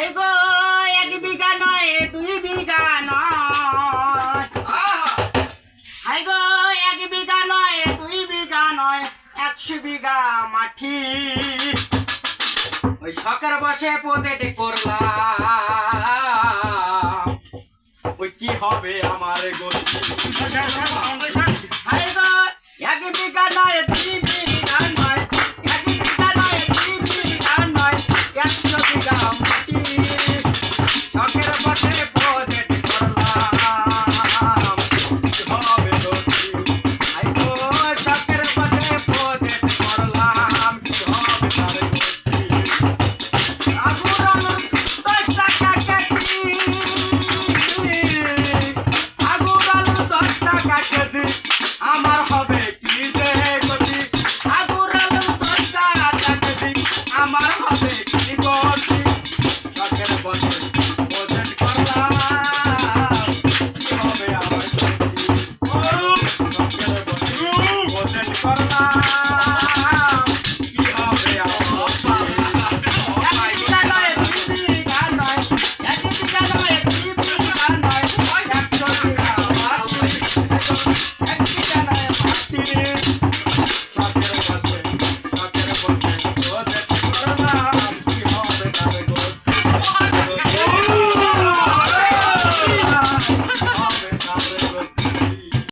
High গো 1 বিঘা নয় 2 বিঘা নয়, high গো 1 বিঘা নয় 2 বিঘা নয় 100 বিঘা মাটি ওই শখের বসে প্রজেক্ট করলাম, ওই কি হবে আমার গতি। হাই গো 1 বিঘা নয় 2 বিঘা